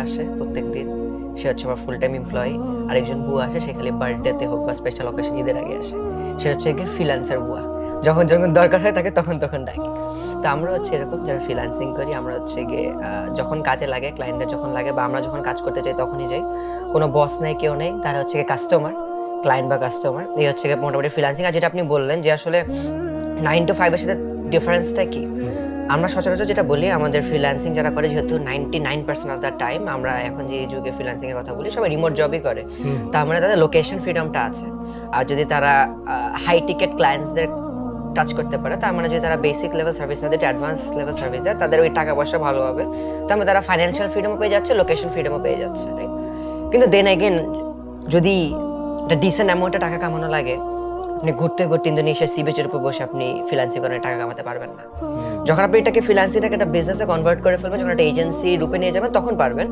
আসে প্রত্যেকদিন, সে হচ্ছে আমার ফুল টাইম এমপ্লয়ি। আরেকজন বুয়া আসে, সে খালি বার্থডেতে হোক বা স্পেশাল অকেশন ঈদের আগে আসে, সে হচ্ছে গিয়ে ফ্রিল্যান্সার বুয়া। যখন যখন দরকার হয় তাকে তখন তখন ডাকি। তো আমরা হচ্ছে এরকম যারা ফ্রিল্যান্সিং করি, আমরা হচ্ছে গিয়ে যখন কাজে লাগে, ক্লায়েন্টের যখন লাগে বা আমরা যখন কাজ করতে চাই তখনই যাই। কোনো বস নেই, কেউ নেই, তারা হচ্ছে গিয়ে কাস্টমার, ক্লায়েন্ট বা কাস্টমার, এই হচ্ছে গিয়ে মোটামুটি ফ্রিল্যান্সিং। আর যেটা আপনি বললেন যে আসলে 9 to 5 এর সাথে ডিফারেন্সটা কি? আমরা সচরাচর যেটা বলি, আমাদের ফ্রিল্যান্সিং যারা করে, যেহেতু 99% অফ দ্য টাইম আমরা এখন যে যুগে ফ্রিল্যান্সিং এর কথা বলি, সবাই রিমোট জবই করে। তার মানে তাদের লোকেশন ফ্রিডমটা আছে। আর যদি তারা হাই টিকেট ক্লায়েন্টসদের টাচ করতে পারে, তার মানে যদি তারা বেসিক লেভেল সার্ভিস না দিয়ে অ্যাডভান্স লেভেল সার্ভিস দেয়, তাদের ওই টাকা পয়সা ভালো হবে। তার মানে তারা ফাইন্যান্সিয়াল ফ্রিডমও পেয়ে যাচ্ছে, লোকেশন ফ্রিডমও পেয়ে যাচ্ছে, রাইট? কিন্তু দেন এগেন, যদি একটা ডিসেন্ট অ্যামাউন্টে টাকা কামানো লাগে, আপনি ঘুরতে ঘুরতে ইন্দোনেশিয়ার সি বিচের উপর বসে আপনি ফ্রিল্যান্সিং করে টাকা কামাতে পারবেন না। যখন আপনি এটাকে ফ্রিল্যান্সিংটাকে একটা বিজনেসে কনভার্ট করে ফেলবেন, যখন একটা এজেন্সি রূপে নিয়ে যাবেন, তখন পারবেন।